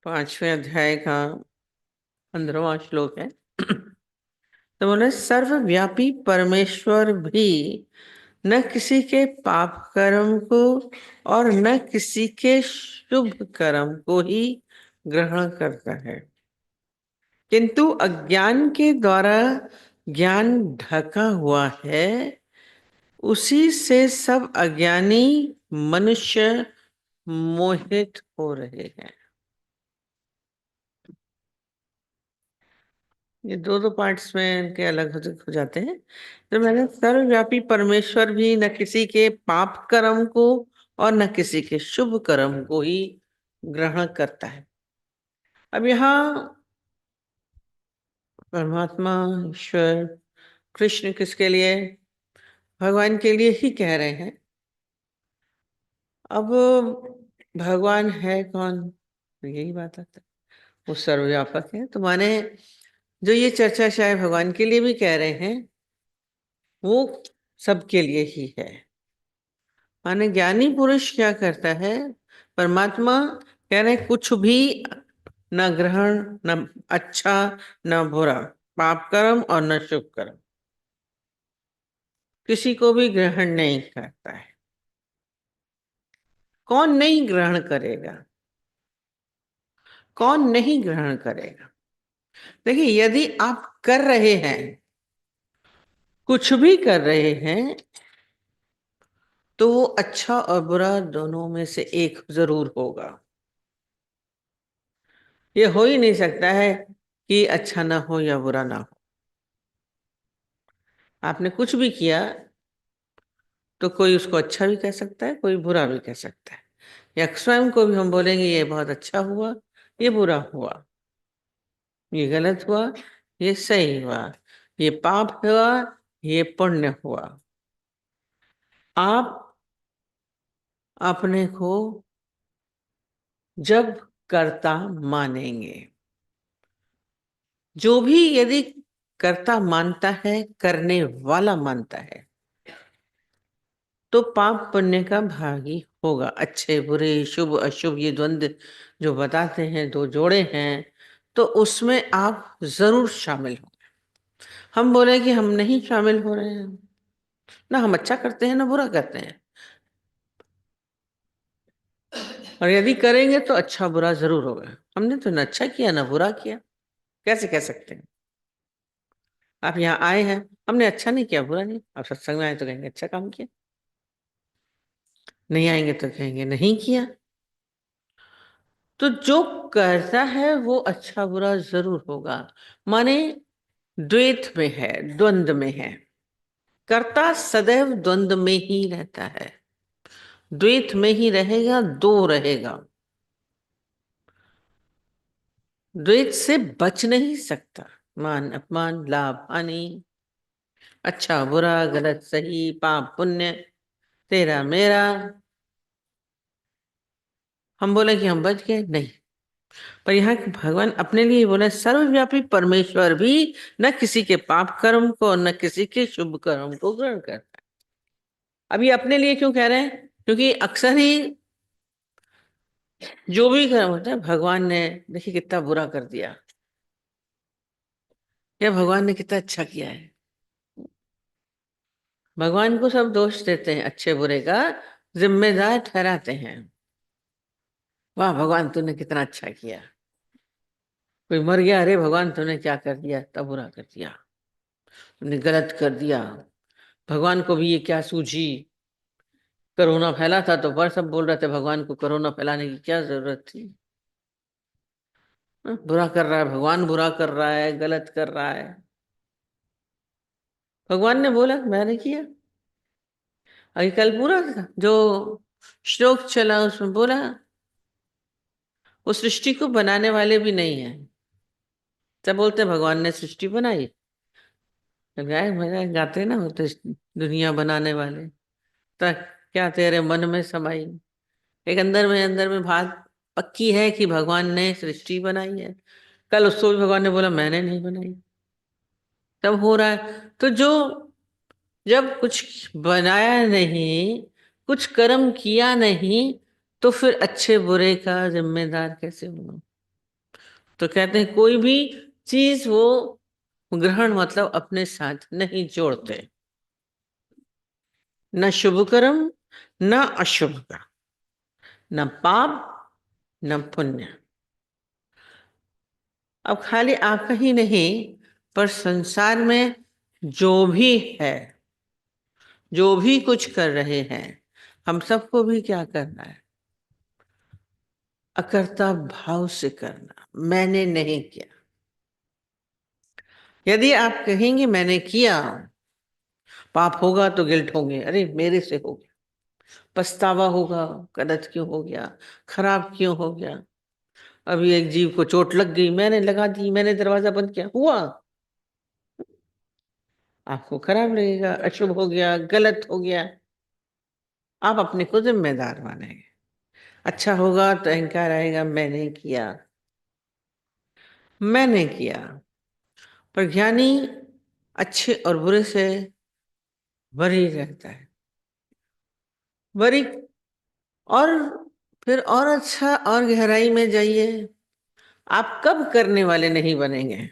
5वें अध्याय का 15वां श्लोक है। तो बोले सर्वव्यापी परमेश्वर भी न किसी के पाप कर्म को और न किसी के शुभ कर्म को ही ग्रहण करता है, किंतु अज्ञान के द्वारा ज्ञान ढका हुआ है, उसी से सब अज्ञानी मनुष्य मोहित हो रहे हैं। ये दो दो पार्ट्स में इनके अलग हो जाते हैं। तो मैंने सर्वव्यापी परमेश्वर भी न किसी के पाप कर्म को और न किसी के शुभ कर्म को ही ग्रहण करता है। अब यहाँ परमात्मा ईश्वर कृष्ण किसके लिए? भगवान के लिए ही कह रहे हैं। अब भगवान है कौन? तो यही बात आता है, वो सर्वव्यापक है। तो माने जो ये चर्चा शायद भगवान के लिए भी कह रहे हैं, वो सबके लिए ही है। माने ज्ञानी पुरुष क्या करता है? परमात्मा कह रहे कुछ भी न ग्रहण, न अच्छा न बुरा, पाप कर्म और न शुभ कर्म, किसी को भी ग्रहण नहीं करता है। कौन नहीं ग्रहण करेगा? कौन नहीं ग्रहण करेगा? देखिए, यदि आप कर रहे हैं, कुछ भी कर रहे हैं, तो वो अच्छा और बुरा दोनों में से एक जरूर होगा। ये हो ही नहीं सकता है कि अच्छा ना हो या बुरा ना हो। आपने कुछ भी किया तो कोई उसको अच्छा भी कह सकता है, कोई बुरा भी कह सकता है, या स्वयं को भी हम बोलेंगे ये बहुत अच्छा हुआ, ये बुरा हुआ, ये गलत हुआ, ये सही हुआ, ये पाप हुआ, ये पुण्य हुआ। आप अपने को जब कर्ता मानेंगे, जो भी यदि कर्ता मानता है, करने वाला मानता है, तो पाप पुण्य का भागी होगा। अच्छे बुरे, शुभ अशुभ, ये द्वंद्व जो बताते हैं, दो जोड़े हैं, तो उसमें आप जरूर शामिल हो। हम बोले कि हम नहीं शामिल हो रहे हैं, ना हम अच्छा करते हैं ना बुरा करते हैं, और यदि करेंगे तो अच्छा बुरा जरूर होगा। हमने तो न अच्छा किया ना बुरा किया, कैसे कह सकते हैं? आप यहाँ आए हैं, हमने अच्छा नहीं किया बुरा नहीं। आप सत्संग में आए तो कहेंगे अच्छा काम किया, नहीं आएंगे तो कहेंगे नहीं किया। तो जो करता है वो अच्छा बुरा जरूर होगा। माने द्वैत में है, द्वंद में है। कर्ता सदैव द्वंद में ही रहता है, द्वैत में ही रहेगा, दो रहेगा, द्वैत से बच नहीं सकता। मान अपमान, लाभ हानि, अच्छा बुरा, गलत सही, पाप पुण्य, तेरा मेरा। हम बोले कि हम बच गए, नहीं। पर यहाँ भगवान अपने लिए बोले सर्वव्यापी परमेश्वर भी न किसी के पाप कर्म को न किसी के शुभ कर्म को ग्रहण करता है। अभी अपने लिए क्यों कह रहे हैं? क्योंकि अक्सर ही जो भी कर्म होता है, भगवान ने देखिए कितना बुरा कर दिया, या भगवान ने कितना अच्छा किया है। भगवान को सब दोष देते हैं, अच्छे बुरे का जिम्मेदार ठहराते हैं। वाह भगवान तूने कितना अच्छा किया। कोई मर गया, अरे भगवान तूने क्या कर दिया, तब बुरा कर दिया, तुमने गलत कर दिया। भगवान को भी ये क्या सूझी, कोरोना फैला था तो वह सब बोल रहे थे भगवान को कोरोना फैलाने की क्या जरूरत थी। बुरा कर रहा है भगवान, बुरा कर रहा है, गलत कर रहा है। भगवान ने बोला मैंने किया। अभी कल पूरा जो श्लोक चला उसमें बोला वो सृष्टि को बनाने वाले भी नहीं है। सब बोलते हैं भगवान ने सृष्टि बनाई, तो गाय भजा गाते ना होते दुनिया बनाने वाले। तक क्या तेरे मन में समाई, एक अंदर में बात पक्की है कि भगवान ने सृष्टि बनाई है। कल उसको भी भगवान ने बोला मैंने नहीं बनाई, तब हो रहा है। तो जो जब कुछ बनाया नहीं, कुछ कर्म किया नहीं, तो फिर अच्छे बुरे का जिम्मेदार कैसे होना? तो कहते हैं कोई भी चीज वो ग्रहण मतलब अपने साथ नहीं जोड़ते, न शुभ कर्म न अशुभ कर्म, न पाप न पुण्य। अब खाली आपका ही नहीं, पर संसार में जो भी है, जो भी कुछ कर रहे हैं, हम सबको भी क्या करना है? अकर्ता भाव से करना, मैंने नहीं किया। यदि आप कहेंगे मैंने किया, पाप होगा तो गिल्ट होंगे, अरे मेरे से हो गया, पछतावा होगा, गलत क्यों हो गया, खराब क्यों हो गया, अभी एक जीव को चोट लग गई, मैंने लगा दी, मैंने दरवाजा बंद किया, हुआ। आपको खराब लगेगा, अशुभ हो गया, गलत हो गया, आप अपने को जिम्मेदार मानेंगे। अच्छा होगा तो अहंकार आएगा, मैंने किया, मैंने किया। पर ज्ञानी अच्छे और बुरे से बरी रहता है, बरी। और फिर और अच्छा और गहराई में जाइए, आप कब करने वाले नहीं बनेंगे?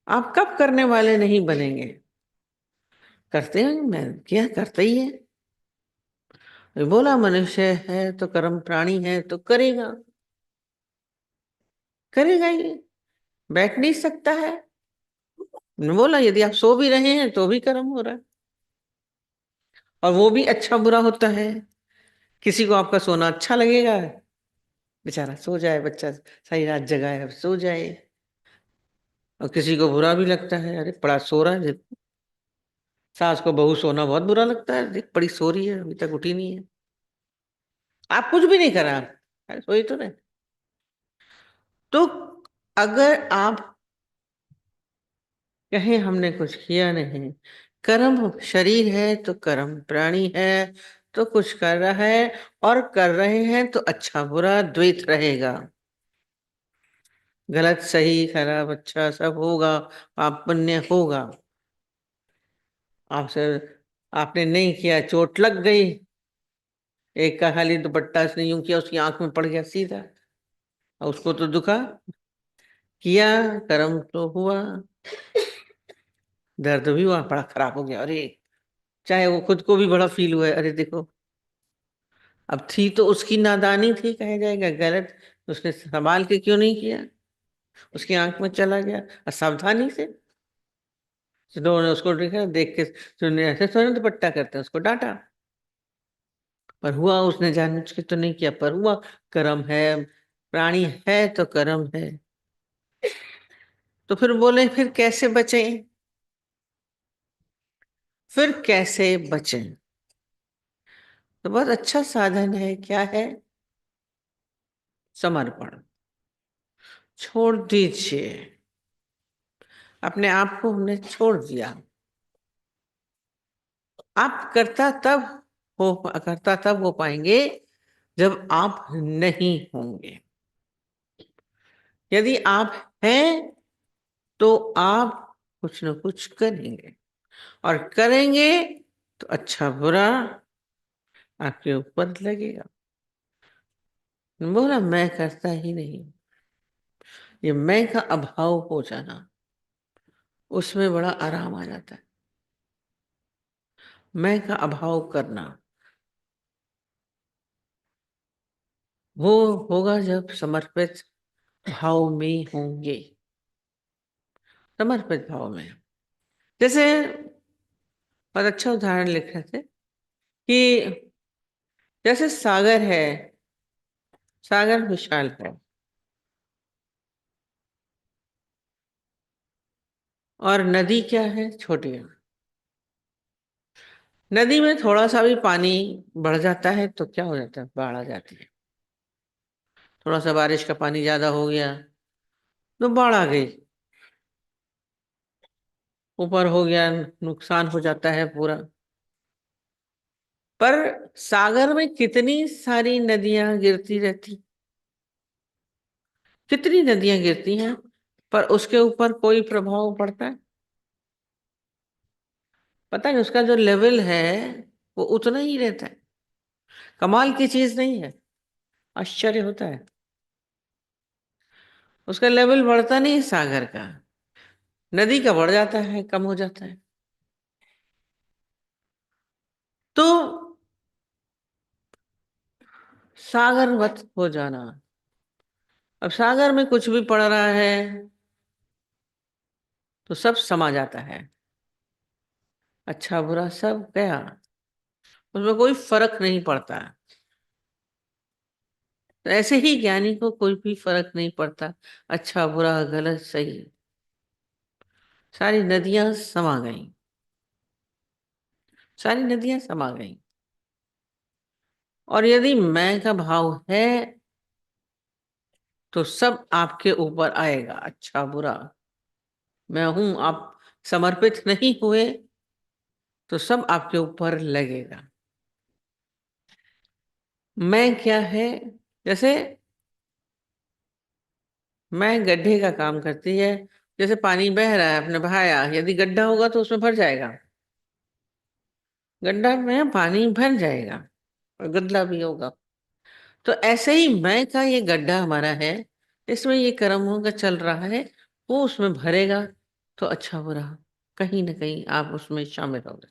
आप कब करने वाले नहीं बनेंगे? करते हैं, मैं क्या करता ही है। बोला मनुष्य है तो कर्म, प्राणी है तो करेगा, करेगा ही, बैठ नहीं सकता है। बोला यदि आप सो भी रहे हैं तो भी कर्म हो रहा है, और वो भी अच्छा बुरा होता है। किसी को आपका सोना अच्छा लगेगा, बेचारा सो जाए, बच्चा सारी रात जगा है, अब सो जाए। और किसी को बुरा भी लगता है, अरे पड़ा सो रहा है। सास को बहू सोना बहुत बुरा लगता है, देख पड़ी सो रही है, अभी तक उठी नहीं है, आप कुछ भी नहीं करा, अरे सोई तो नहीं। तो अगर आप कहें हमने कुछ किया नहीं, कर्म शरीर है तो कर्म प्राणी है, तो कुछ कर रहा है, और कर रहे हैं तो अच्छा बुरा द्वैत रहेगा, गलत सही खराब अच्छा सब होगा, पाप पुण्य होगा। आपसे आपने नहीं किया, चोट लग गई, एक का खाली दुपट्टा से यूं किया, उसकी आंख में पड़ गया सीधा, और उसको तो दुखा, किया कर्म तो हुआ, दर्द भी हुआ, बड़ा खराब हो गया, अरे चाहे वो खुद को भी बड़ा फील हुआ है, अरे देखो, अब थी तो उसकी नादानी थी, कहा जाएगा गलत, उसने संभाल के क्यों नहीं किया, उसकी आंख में चला गया असावधानी से, तो लोगों ने उसको देखा, देख के सुनने ऐसे थोड़ा दुपट्टा करते हैं, उसको डांटा। पर हुआ, उसने जानबूझ के तो नहीं किया, पर हुआ, कर्म है, प्राणी है तो कर्म है। तो फिर बोले फिर कैसे बचें? फिर कैसे बचें? तो बहुत अच्छा साधन है, क्या है? समर्पण। छोड़ दीजिए, अपने आप को हमने छोड़ दिया। आप करता तब हो पाएंगे जब आप नहीं होंगे। यदि आप हैं तो आप कुछ न कुछ करेंगे, और करेंगे तो अच्छा बुरा आपके ऊपर लगेगा। बोला मैं करता ही नहीं, ये मैं का अभाव हो जाना, उसमें बड़ा आराम आ जाता है। मैं का अभाव करना वो होगा जब समर्पित भाव में होंगे, समर्पित भाव में। जैसे बहुत अच्छा उदाहरण लिख रहे थे कि जैसे सागर है, सागर विशाल है, और नदी क्या है? छोटी है। नदी में थोड़ा सा भी पानी बढ़ जाता है तो क्या हो जाता है? बाढ़ आ जाती है। थोड़ा सा बारिश का पानी ज्यादा हो गया तो बाढ़ आ गई, ऊपर हो गया, नुकसान हो जाता है पूरा। पर सागर में कितनी सारी नदियां गिरती रहती, कितनी नदियां गिरती हैं, पर उसके ऊपर कोई प्रभाव पड़ता है? पता है, उसका जो लेवल है वो उतना ही रहता है। कमाल की चीज नहीं है? आश्चर्य होता है। उसका लेवल बढ़ता नहीं है सागर का, नदी का बढ़ जाता है, कम हो जाता है। तो सागर मत हो जाना। अब सागर में कुछ भी पड़ रहा है तो सब समा जाता है, अच्छा बुरा सब गया, उसमें कोई फर्क नहीं पड़ता। तो ऐसे ही ज्ञानी को कोई भी फर्क नहीं पड़ता, अच्छा बुरा गलत सही, सारी नदियां समा गईं, सारी नदियां समा गईं। और यदि मैं का भाव है तो सब आपके ऊपर आएगा, अच्छा बुरा। मैं हूं, आप समर्पित नहीं हुए तो सब आपके ऊपर लगेगा। मैं क्या है, जैसे मैं गड्ढे का काम करती है। जैसे पानी बह रहा है, आपने बहाया, यदि गड्ढा होगा तो उसमें भर जाएगा, गड्ढा में पानी भर जाएगा और गड्ढा भी होगा। तो ऐसे ही मैं का ये गड्ढा हमारा है, इसमें ये कर्मों का चल रहा है, वो उसमें भरेगा। तो अच्छा बुरा कहीं ना कहीं आप उसमें शामिल हो गए।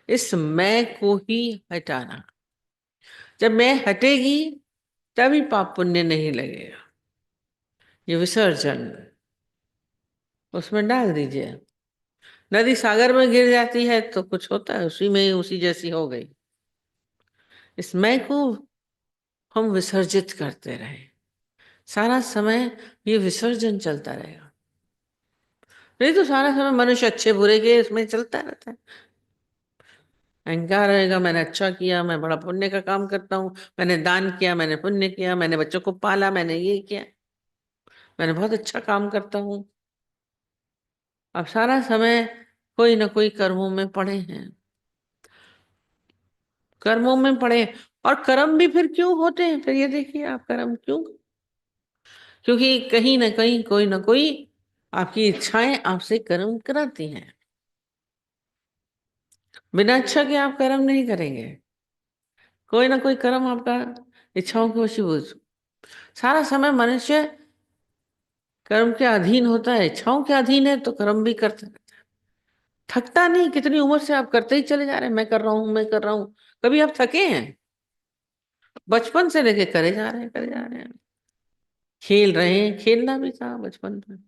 इस मैं को ही हटाना, जब मैं हटेगी तभी पाप पुण्य नहीं लगेगा। ये विसर्जन उसमें डाल दीजिए। नदी सागर में गिर जाती है तो कुछ होता है, उसी में उसी जैसी हो गई। इस मैं को हम विसर्जित करते रहे, सारा समय ये विसर्जन चलता रहेगा। नहीं तो सारा समय मनुष्य अच्छे बुरे के इसमें चलता रहता है। अहंकार रहेगा, मैंने अच्छा किया, मैं बड़ा पुण्य का काम करता हूँ, मैंने दान किया, मैंने पुण्य किया, मैंने बच्चों को पाला, मैंने ये किया, मैंने बहुत अच्छा काम करता हूँ। अब सारा समय कोई ना कोई कर्मों में पड़े हैं, कर्मों में पड़े। और कर्म भी फिर क्यों होते हैं, फिर ये देखिए आप कर्म क्यों, क्योंकि कहीं ना कहीं कोई ना कोई आपकी इच्छाएं आपसे कर्म कराती हैं। बिना इच्छा के आप कर्म नहीं करेंगे, कोई ना कोई कर्म आपका इच्छाओं के वशीभूत। सारा समय मनुष्य कर्म के अधीन होता है, इच्छाओं के अधीन है तो कर्म भी करता है, थकता नहीं। कितनी उम्र से आप करते ही चले जा रहे हैं, मैं कर रहा हूं, मैं कर रहा हूं, कभी आप थके हैं? बचपन से लेके करे जा रहे हैं, करे जा रहे हैं। खेल रहे हैं, खेलना भी था बचपन में,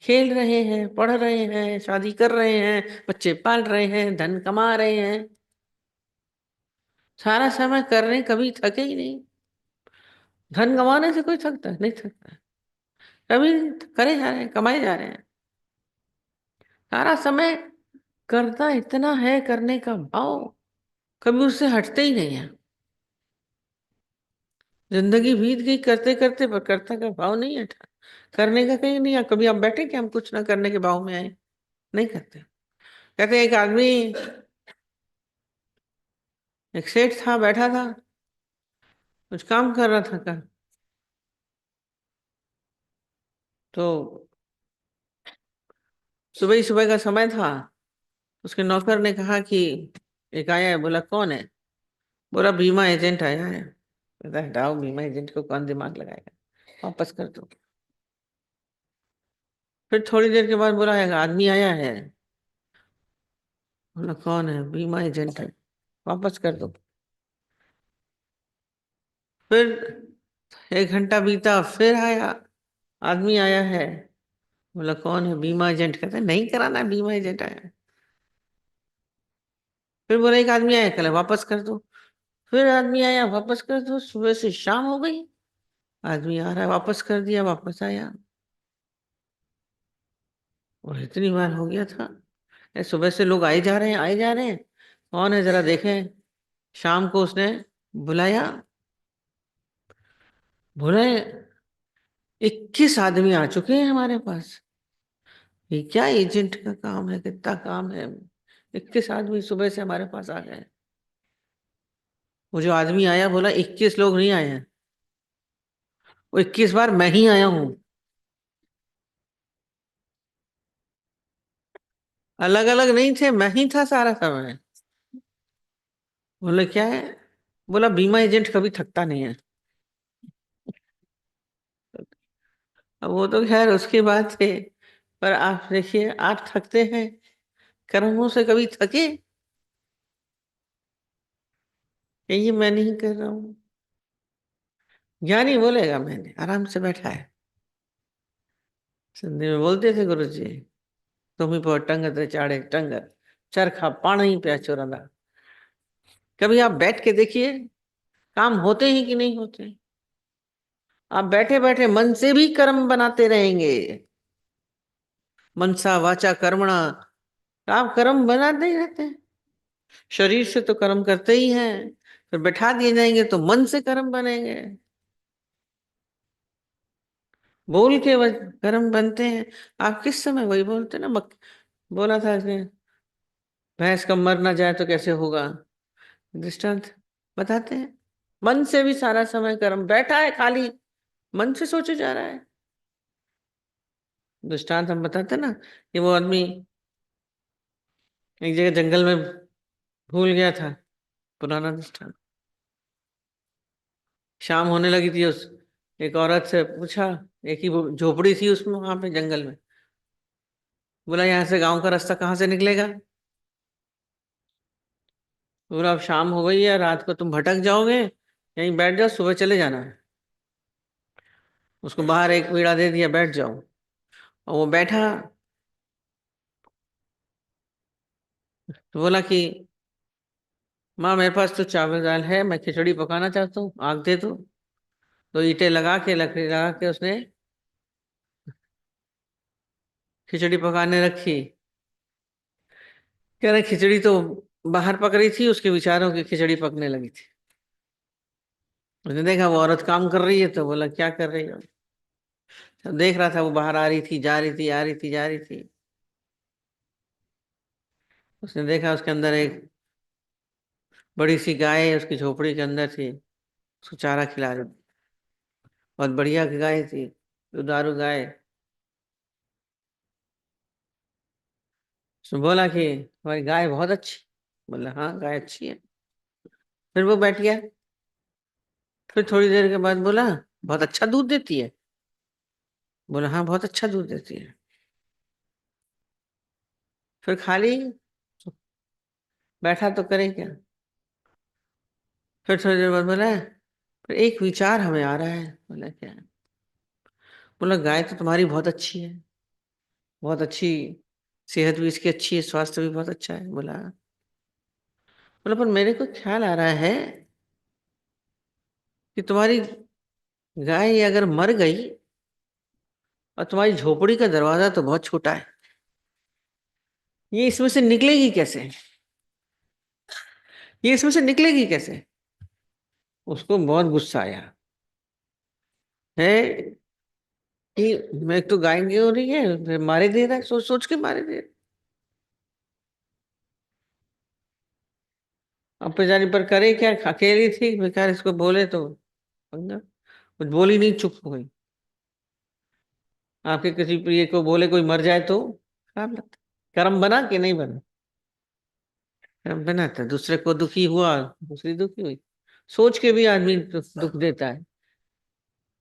खेल रहे हैं, पढ़ रहे हैं, शादी कर रहे हैं, बच्चे पाल रहे हैं, धन कमा रहे हैं, सारा समय कर रहे हैं, कभी थके ही नहीं। धन कमाने से कोई थकता है? नहीं थकता, कभी करे जा रहे हैं, कमाए जा रहे हैं, सारा समय करता इतना है, करने का भाव कभी उससे हटते ही नहीं है। जिंदगी बीत गई करते करते, पर कर्ता का भाव नहीं हटा, करने का कहीं नहीं है। कभी आप बैठे कि हम कुछ ना करने के भाव में आए? नहीं करते। कहते हैं, एक आदमी, एक सेठ था, बैठा था, कुछ काम कर रहा था का, तो सुबह ही सुबह का समय था। उसके नौकर ने कहा कि एक आया है। बोला कौन है? बोला बीमा एजेंट आया है। कहता हटाओ, बीमा एजेंट को कौन दिमाग लगाएगा, वापस कर दो। फिर थोड़ी देर के बाद बोला एक आदमी आया है। बोला कौन है? बीमा एजेंट है, वापस कर दो। फिर 1 घंटा बीता, फिर आया, आदमी आया है। बोला कौन है? बीमा एजेंट। कहता है नहीं कराना, बीमा एजेंट आया है। फिर बोला एक आदमी आया, कल वापस कर दो। फिर आदमी आया, वापस कर दो। सुबह से शाम हो गई, आदमी आ रहा है, वापस कर दिया, वापस आया। और इतनी बार हो गया था, सुबह से लोग आए जा रहे हैं, आए जा रहे हैं, कौन है जरा देखें। शाम को उसने बुलाया, बोले 21 आदमी आ चुके हैं हमारे पास। ये क्या एजेंट का काम है, कितना काम है, 21 आदमी सुबह से हमारे पास आ गए। वो जो आदमी आया बोला 21 लोग नहीं आए हैं, वो 21 बार मैं ही आया हूँ। अलग अलग नहीं थे, मैं ही था सारा समय। बोले क्या है? बोला बीमा एजेंट कभी थकता नहीं है। अब वो तो खैर उसकी बात है, पर आप देखिए, आप थकते हैं, कर्मों से कभी थके? ये मैं नहीं कर रहा हूँ। ज्ञानी बोलेगा मैंने आराम से बैठा है। सिंधी में बोलते थे गुरु जी, तुम ही पर टंग ते चाड़े टंग, चरखा पाण ही पे चुरंदा। कभी आप बैठ के देखिए, काम होते हैं कि नहीं होते? आप बैठे बैठे मन से भी कर्म बनाते रहेंगे, मनसा वाचा कर्मणा, आप कर्म बनाते ही रहते हैं। शरीर से तो कर्म करते ही हैं, फिर बैठा दिए जाएंगे तो मन से कर्म बनेंगे। बोल के कर्म बनते हैं। आप किस समय वही बोलते ना, बोला था कि भैंस का मर ना जाए तो कैसे होगा, दृष्टांत बताते हैं। मन से भी सारा समय कर्म, बैठा है खाली, मन से सोचे जा रहा है। दृष्टांत हम बताते ना, कि वो आदमी एक जगह जंगल में भूल गया था, पुराना दृष्टांत। शाम होने लगी थी, उस एक औरत से पूछा, एक ही वो झोपड़ी थी उसमें, वहां पे जंगल में। बोला यहाँ से गांव का रास्ता कहाँ से निकलेगा? बोला अब शाम हो गई है, रात को तुम भटक जाओगे, यहीं बैठ जाओ, सुबह चले जाना है। उसको बाहर एक पीड़ा दे दिया, बैठ जाओ। और वो बैठा, तो बोला कि माँ मेरे पास तो चावल दाल है, मैं खिचड़ी पकाना चाहता हूँ, आग दे दो। तो ईंटें लगा के, लकड़ी लगा के उसने खिचड़ी पकाने रखी। कह रहे खिचड़ी तो बाहर पक रही थी, उसके विचारों की खिचड़ी पकने लगी थी। उसने देखा वो औरत काम कर रही है, तो बोला क्या कर रही हो? तो देख रहा था वो बाहर आ रही थी, जा रही थी, आ रही थी, जा रही थी। उसने देखा उसके अंदर एक बड़ी सी गाय उसकी झोपड़ी के अंदर थी, उसको चारा खिला रही थी। बहुत बढ़िया गाय थी, दुधारू गाय। उसने बोला कि तुम्हारी गाय बहुत अच्छी। बोला हाँ गाय अच्छी है। फिर वो बैठ गया। फिर थोड़ी देर के बाद बोला बहुत अच्छा दूध देती है। बोला हाँ बहुत अच्छा दूध देती है। फिर खाली बैठा तो करे क्या? फिर थोड़ी देर बाद बोला फिर एक विचार हमें आ रहा है। बोला क्या? बोला गाय तो तुम्हारी बहुत अच्छी है, बहुत अच्छी, सेहत भी इसकी अच्छी है, स्वास्थ्य भी बहुत अच्छा है। बोला, बोला पर मेरे को ख्याल आ रहा है कि तुम्हारी गाय अगर मर गई, और तुम्हारी झोपड़ी का दरवाजा तो बहुत छोटा है, ये इसमें से निकलेगी कैसे? ये इसमें से निकलेगी कैसे? उसको बहुत गुस्सा आया है कि मैं, एक तो गाय हो रही है, फिर मारे दे रहा है, सोच सोच के मारे दे रहा है। अब बेचारी पर करे क्या, अकेली थी बेकार, इसको बोले तो पंगा। कुछ बोली नहीं, चुप हो गई। आपके किसी प्रिय को बोले कोई मर जाए तो खराब लगता है। कर्म बना कि नहीं बना? कर्म बना था, दूसरे को दुखी हुआ, दूसरी दुखी हुई। सोच के भी आदमी दुख देता है,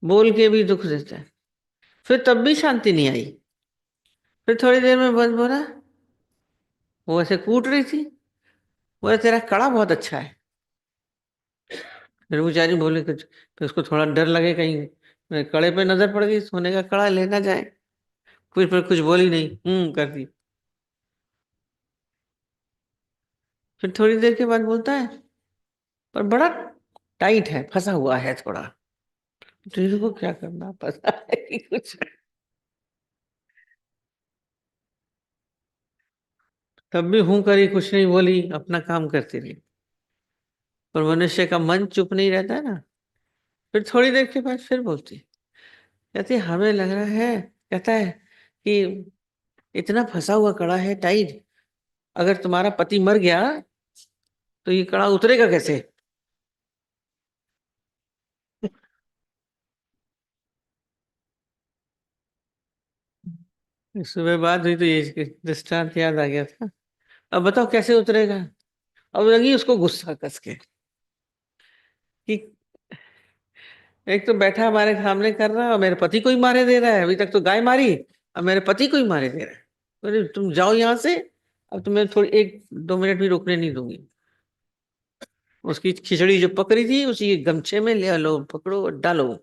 बोल के भी दुख देता है। फिर तब भी शांति नहीं आई। फिर थोड़ी देर में बस बोला, वो ऐसे कूट रही थी, बोले तेरा कड़ा बहुत अच्छा है। फिर बेचारी बोले कुछ, फिर उसको थोड़ा डर लगे कहीं मेरे कड़े पे नजर पड़ गई, सोने का कड़ा लेना जाए। फिर कुछ बोली नहीं, कर दी। फिर थोड़ी देर के बाद बोलता है पर बड़ा टाइट है, फंसा हुआ है थोड़ा। तेरे को क्या करना पता है कि कुछ? तब भी हूं करी, कुछ नहीं बोली, अपना काम करती रही। पर मनुष्य का मन चुप नहीं रहता है ना। फिर थोड़ी देर के बाद फिर बोलती, कहती हमें लग रहा है, कहता है कि इतना फंसा हुआ कड़ा है टाइट, अगर तुम्हारा पति मर गया तो ये कड़ा उतरेगा कैसे? सुबह बात हुई तो ये दृष्टांत याद आ गया था। अब बताओ कैसे उतरेगा? अब लगी उसको गुस्सा कस के कि एक तो बैठा हमारे सामने कर रहा है और मेरे पति को ही मारे दे रहा है। अभी तक तो गाय मारी, अब मेरे पति को ही मारे दे रहा है। बोले तुम जाओ यहाँ से, अब तुम्हें थोड़ी 1-2 मिनट भी रुकने नहीं दूंगी। उसकी खिचड़ी जो पकड़ी थी उसी गमछे में ले लो, पकड़ो और डालो,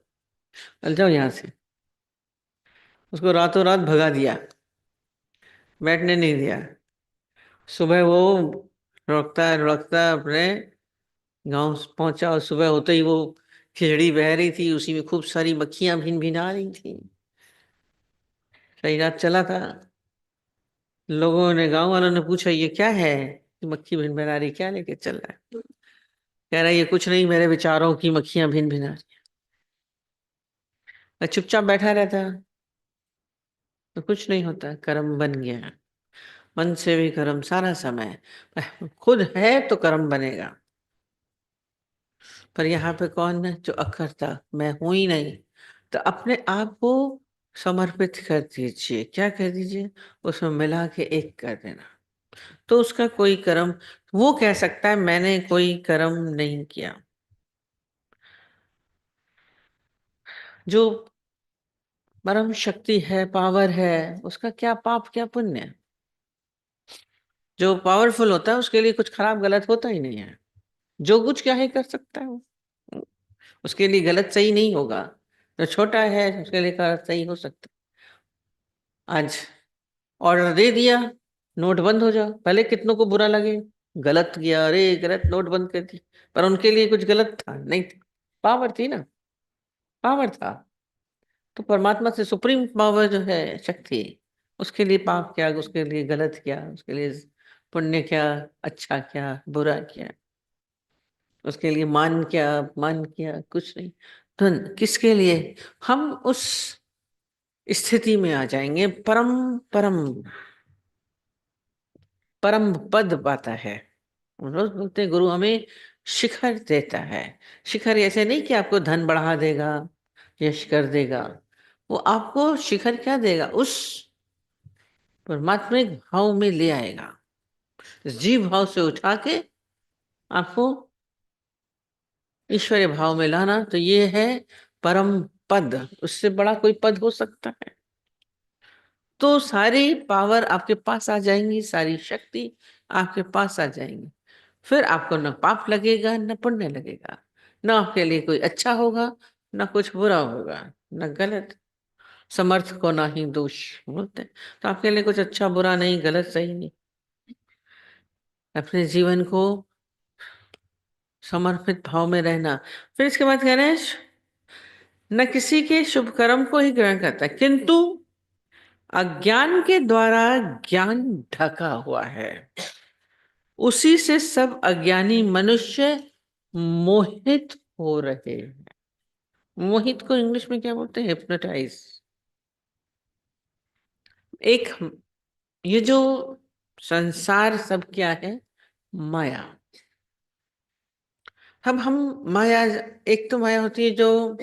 चल जाओ यहाँ से। उसको रातों रात भगा दिया, बैठने नहीं दिया। सुबह वो लुढ़कता लुढ़कता अपने गांव पहुंचा, और सुबह होते ही वो खिचड़ी बह रही थी, उसी में खूब सारी मक्खियां भिन भिना रही थी। कई रात चला था। लोगों ने, गांव वालों ने पूछा ये क्या है कि मक्खी भिन भिना रही, क्या लेके चल रहा है? कह रहा है ये कुछ नहीं, मेरे विचारों की मक्खियां भिन भिना रही। मैं चुपचाप बैठा रहता तो कुछ नहीं होता, कर्म बन गया। मन से भी कर्म सारा समय, खुद है तो कर्म बनेगा। पर यहाँ पे कौन है जो अकर्ता, मैं हूं ही नहीं। तो अपने आप को समर्पित कर दीजिए, क्या कर दीजिए, उसमें मिला के एक कर देना। तो उसका कोई कर्म, वो कह सकता है मैंने कोई कर्म नहीं किया। जो परम शक्ति है, पावर है, उसका क्या पाप क्या पुण्य। जो पावरफुल होता है उसके लिए कुछ खराब गलत होता ही नहीं है। जो कुछ क्या है कर सकता है वो, उसके लिए गलत सही नहीं होगा। जो छोटा है उसके लिए गलत सही हो सकता है। आज ऑर्डर दे दिया, नोट बंद हो जाओ, भले कितनों को बुरा लगे, गलत किया, अरे गलत नोट बंद कर दी, पर उनके लिए कुछ गलत था नहीं था, पावर थी ना, पावर था। तो परमात्मा से सुप्रीम पावर जो है, शक्ति, उसके लिए पाप क्या, उसके लिए गलत क्या, उसके लिए पुण्य क्या, अच्छा क्या बुरा क्या, उसके लिए मान क्या अपमान क्या, कुछ नहीं। धन किसके लिए? हम उस स्थिति में आ जाएंगे, परम परम परम पद पाता है। हम रोज बोलते हैं गुरु हमें शिखर देता है। शिखर ऐसे नहीं कि आपको धन बढ़ा देगा, यश कर देगा। वो आपको शिखर क्या देगा, उस परमात्मिक भाव में ले आएगा। जीव भाव से उठा के आपको ईश्वरीय भाव में लाना, तो ये है परम पद। उससे बड़ा कोई पद हो सकता है? तो सारी पावर आपके पास आ जाएंगी, सारी शक्ति आपके पास आ जाएंगी। फिर आपको न पाप लगेगा न पुण्य लगेगा, न आपके लिए कोई अच्छा होगा न कुछ बुरा होगा, न गलत। समर्थ को ना ही दोष बोलते हैं। तो आपके लिए कुछ अच्छा बुरा नहीं, गलत सही नहीं। अपने जीवन को समर्पित भाव में रहना। फिर इसके बाद कह रहे हैं, न किसी के शुभ कर्म को ही ग्रहण करता है, किंतु अज्ञान के द्वारा ज्ञान ढका हुआ है, उसी से सब अज्ञानी मनुष्य मोहित हो रहे हैं। मोहित को इंग्लिश में क्या बोलते हैं? हिप्नोटाइज। एक, ये जो संसार सब क्या है? माया। अब हम माया, एक तो माया होती है जो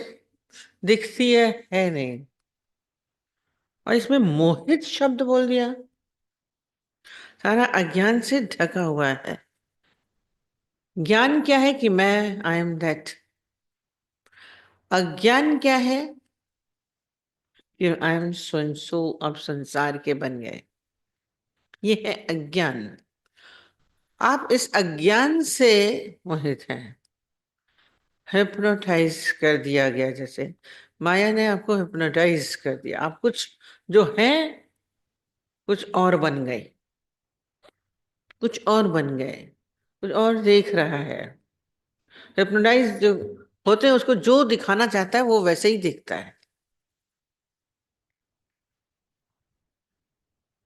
दिखती है नहीं, और इसमें मोहित शब्द बोल दिया। सारा अज्ञान से ढका हुआ है। ज्ञान क्या है कि मैं, आई एम दैट। अज्ञान क्या है कि I am so and so, अब संसार के बन गए। ये है अज्ञान। आप इस अज्ञान से मोहित हैं, हिप्नोटाइज कर दिया गया। जैसे माया ने आपको हिप्नोटाइज कर दिया, आप कुछ जो है कुछ और बन गए, कुछ और बन गए, कुछ और देख रहा है। हिप्नोटाइज जो होते हैं उसको जो दिखाना चाहता है वो वैसे ही दिखता है।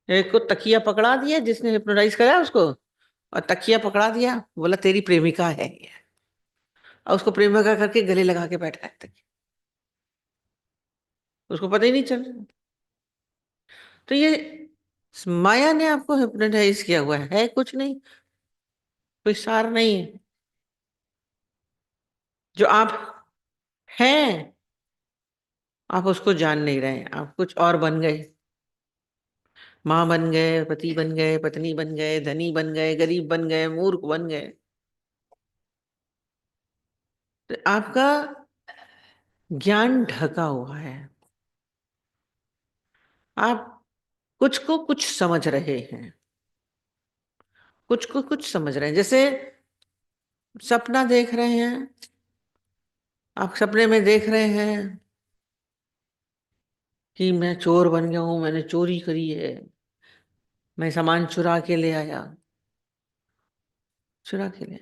एक को तकिया पकड़ा दिया, जिसने हिप्नोटाइज करा उसको, और तकिया पकड़ा दिया, बोला तेरी प्रेमिका है ये, और उसको प्रेमिका करके गले लगा के बैठा है तकिया, उसको पता ही नहीं चल रहा। तो ये माया ने आपको हिप्नोटाइज किया हुआ है, कुछ नहीं, कोई सार नहीं है। जो आप हैं, आप उसको जान नहीं रहे, आप कुछ और बन गए। माँ बन गए, पति बन गए, पत्नी बन गए, धनी बन गए, गरीब बन गए, मूर्ख बन गए। तो आपका ज्ञान ढका हुआ है। आप कुछ को कुछ समझ रहे हैं, कुछ को कुछ समझ रहे हैं। जैसे सपना देख रहे हैं, आप सपने में देख रहे हैं कि मैं चोर बन गया हूं, मैंने चोरी करी है, मैं सामान चुरा के ले आया, चुरा के ले।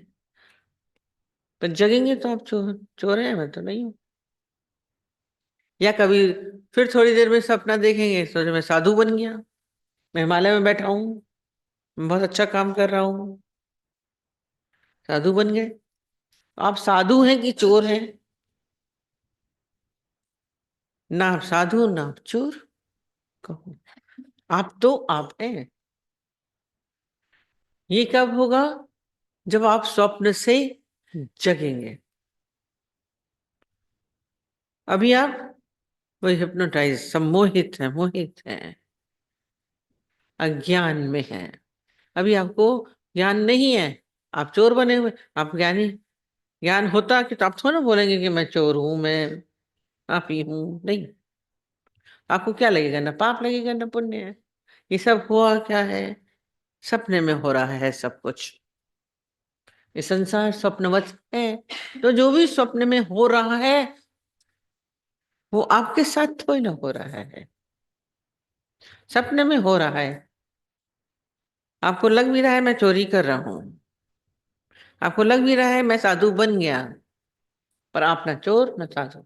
पर जगेंगे तो आप चोर चोर हैं, मैं तो नहीं हूं। या कभी फिर थोड़ी देर में सपना देखेंगे, सोचे मैं साधु बन गया, मैं हिमालय में बैठा हूं, मैं बहुत अच्छा काम कर रहा हूं, साधु बन गए। आप साधु हैं कि चोर हैं? ना आप साधु ना आप चोर, कहो आप तो आप हैं। ये कब होगा? जब आप स्वप्न से जगेंगे। अभी आप वही हिप्नोटाइज, सम्मोहित है, मोहित है, अज्ञान में है। अभी आपको ज्ञान नहीं है, आप चोर बने हुए। आप ज्ञानी, ज्ञान होता कि तो आप थोड़ा ना बोलेंगे कि मैं चोर हूं, मैं पापी हूं। नहीं, आपको क्या लगेगा? ना पाप लगेगा ना पुण्य है। ये सब हुआ क्या है? सपने में हो रहा है सब कुछ। ये संसार स्वप्नवत है। तो जो भी स्वप्न में हो रहा है वो आपके साथ थोड़ी ना हो रहा है, सपने में हो रहा है। आपको लग भी रहा है मैं चोरी कर रहा हूं, आपको लग भी रहा है मैं साधु बन गया, पर आप ना चोर ना साधु।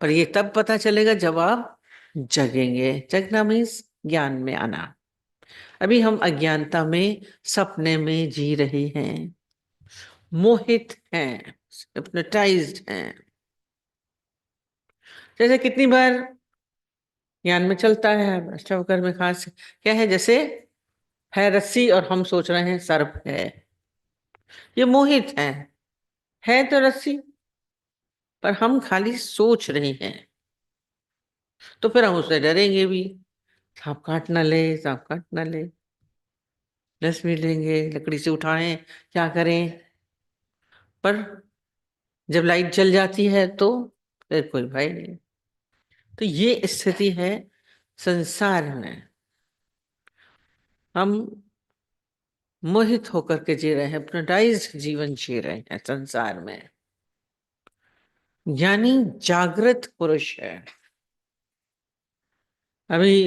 पर ये तब पता चलेगा जब आप जगेंगे। जगना मीन्स ज्ञान में आना। अभी हम अज्ञानता में, सपने में जी रहे हैं, मोहित हैं, हिप्नोटाइज्ड हैं। जैसे कितनी बार ज्ञान में चलता है, अष्टावक्र में खास क्या है, जैसे है रस्सी और हम सोच रहे हैं सर्प है। ये मोहित है तो रस्सी, पर हम खाली सोच रहे हैं। तो फिर हम उससे डरेंगे भी, सांप काट ना ले, सांप काट ना ले, डस भी लेंगे, लकड़ी से उठाएं, क्या करें। पर जब लाइट जल जाती है तो फिर कोई भय नहीं। तो ये स्थिति है संसार में। हम मोहित होकर के जी रहे हैं, हिप्नोटाइज्ड जीवन जी रहे हैं संसार में। यानी जागृत पुरुष है। अभी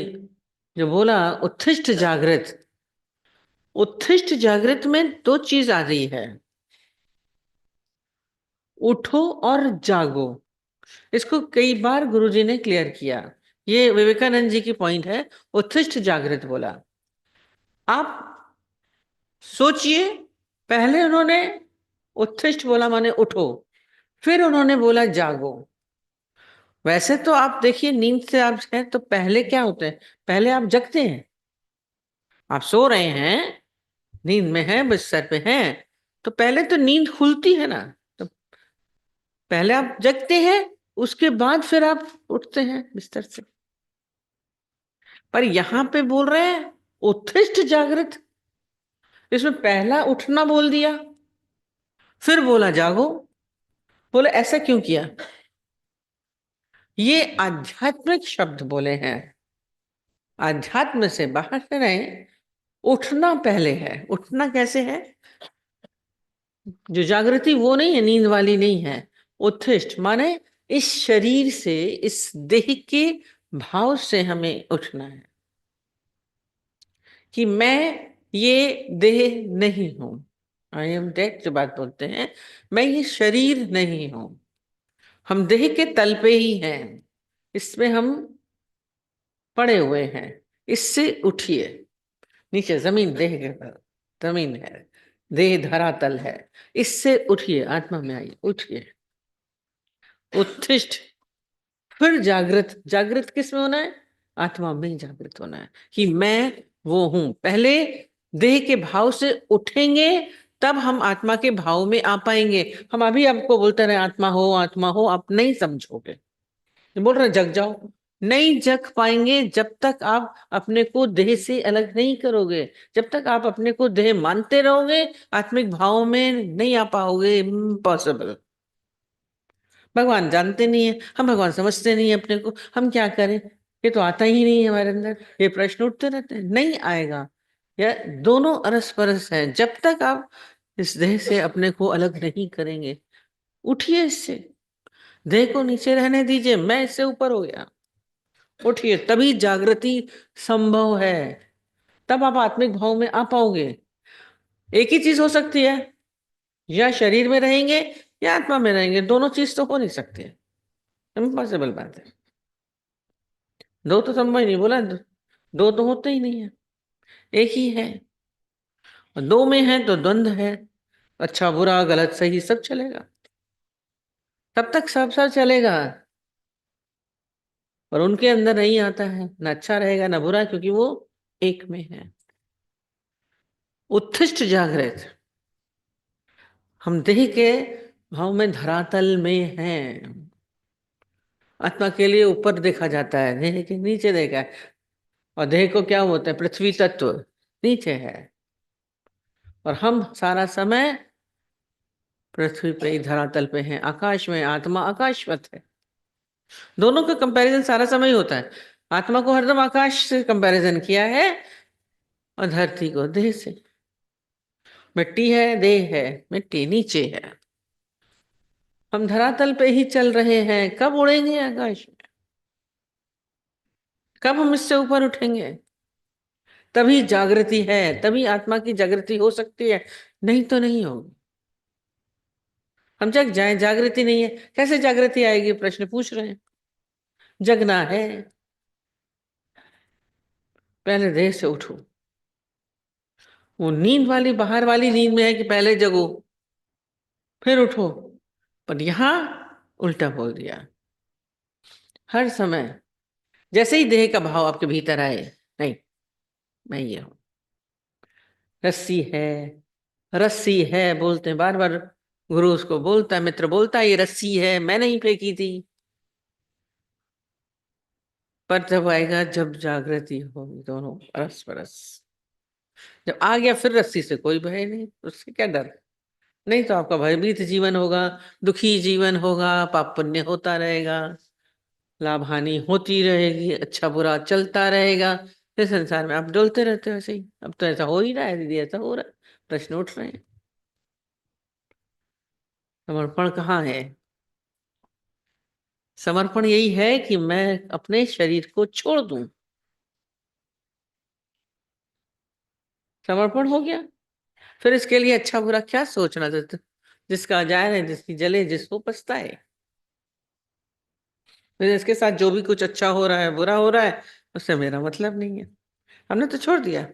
जो बोला उत्थिष्ट जागृत, उत्थिष्ट जागृत में दो चीज आ रही है, उठो और जागो। इसको कई बार गुरुजी ने क्लियर किया। ये विवेकानंद जी की पॉइंट है। उत्थिष्ट जागृत बोला, आप सोचिए, पहले उन्होंने उत्थिष्ट बोला माने उठो, फिर उन्होंने बोला जागो। वैसे तो आप देखिए, नींद से आप हैं तो पहले क्या होते हैं? पहले आप जगते हैं, आप सो रहे हैं, नींद में हैं, बिस्तर पे हैं, तो पहले तो नींद खुलती है ना। तो पहले आप जगते हैं, उसके बाद फिर आप उठते हैं बिस्तर से। पर यहां पे बोल रहे हैं उत्थिष्ट जागृत, इसमें पहला उठना बोल दिया, फिर बोला जागो। बोले ऐसा क्यों किया? ये आध्यात्मिक शब्द बोले हैं। आध्यात्म से बाहर से रहे, उठना पहले है। उठना कैसे है? जो जागृति वो नहीं है, नींद वाली नहीं है। उत्थिष्ट माने इस शरीर से, इस देह के भाव से हमें उठना है कि मैं ये देह नहीं हूं। आई एम डेड जो बात बोलते हैं, मैं ये शरीर नहीं हूं। हम देह के तल पे ही हैं, इसमें हम पड़े हुए हैं। इससे उठिए। नीचे जमीन, देह के जमीन है, देह धरातल है। इससे उठिए, आत्मा में आइए, उठिए। उत्थिष्ट, फिर जागृत। जागृत किस में होना है? आत्मा में जागृत होना है कि मैं वो हूं। पहले देह के भाव से उठेंगे, तब हम आत्मा के भाव में आ पाएंगे। हम अभी आपको बोलते रहे आत्मा हो, आप नहीं समझोगे। बोल रहे जग जाओ, नहीं जग पाएंगे जब तक आप अपने को देह से अलग नहीं करोगे। जब तक आप अपने को देह मानते रहोगे, आत्मिक भाव में नहीं आ पाओगे। इम्पॉसिबल। भगवान जानते नहीं है, हम भगवान समझते नहीं है अपने को, हम क्या करें, ये तो आता ही नहीं है हमारे अंदर। ये प्रश्न उठते रहते हैं, नहीं आएगा। यह दोनों अरस परस है। जब तक आप इस देह से अपने को अलग नहीं करेंगे, उठिए इससे, देह को नीचे रहने दीजिए, मैं इससे ऊपर हो गया, उठिए, तभी जागृति संभव है, तब आप आत्मिक भाव में आ पाओगे। एक ही चीज हो सकती है, या शरीर में रहेंगे या आत्मा में रहेंगे, दोनों चीज तो हो नहीं सकती है, इम्पॉसिबल बात है। दो तो संभव ही नहीं बोला, दो तो होते ही नहीं है, एक ही है। और दो में है तो द्वंद्व है, अच्छा बुरा गलत सही सब चलेगा, तब तक सब सब चलेगा। और उनके अंदर नहीं आता है, ना अच्छा रहेगा ना बुरा, क्योंकि वो एक में है। उत्थिष्ठ जागृत, हम देह के भाव में धरातल में हैं। आत्मा के लिए ऊपर देखा जाता है, देह के नीचे देखा है। और देह को क्या होता है, पृथ्वी तत्व नीचे है, और हम सारा समय पृथ्वी पे ही धरातल पे हैं, आकाश में। आत्मा आकाशवत है। दोनों का कंपैरिजन सारा समय होता है। आत्मा को हरदम आकाश से कंपैरिजन किया है, और धरती को देह से। मिट्टी है, देह है, मिट्टी नीचे है, हम धरातल पे ही चल रहे हैं। कब उड़ेंगे आकाश में, कब हम इससे ऊपर उठेंगे, तभी जागृति है, तभी आत्मा की जागृति हो सकती है, नहीं तो नहीं होगी। हम जग जाए, जागृति नहीं है, कैसे जागृति आएगी, प्रश्न पूछ रहे हैं। जगना है, पहले देह से उठो। वो नींद वाली बाहर वाली नींद में है कि पहले जगो फिर उठो, पर यहां उल्टा बोल दिया। हर समय जैसे ही देह का भाव आपके भीतर आए, नहीं मैं ये हूं, रस्सी है, रस्सी है बोलते हैं बार बार, गुरु उसको बोलता है, मित्र बोलता है ये रस्सी है, मैं नहीं फेंकी थी। पर जब आएगा, जब जागृति होगी, दोनों परस परस जब आ गया, फिर रस्सी से कोई भय नहीं, उससे क्या डर। नहीं तो आपका भयभीत जीवन होगा, दुखी जीवन होगा, पाप पुण्य होता रहेगा, लाभ हानि होती रहेगी, अच्छा बुरा चलता रहेगा, फिर संसार में आप डोलते रहते हो ऐसे ही। अब तो ऐसा हो ही रहा है दीदी, ऐसा हो रहा है, प्रश्न उठ रहे हैं। समर्पण कहाँ है? समर्पण यही है कि मैं अपने शरीर को छोड़ दूं, समर्पण हो गया। फिर इसके लिए अच्छा बुरा क्या सोचना चाहते, जिसका जाए है, जिसकी जले, जिसको पछताए। फिर इसके साथ जो भी कुछ अच्छा हो रहा है बुरा हो रहा है, उससे मेरा मतलब नहीं है, हमने तो छोड़ दिया।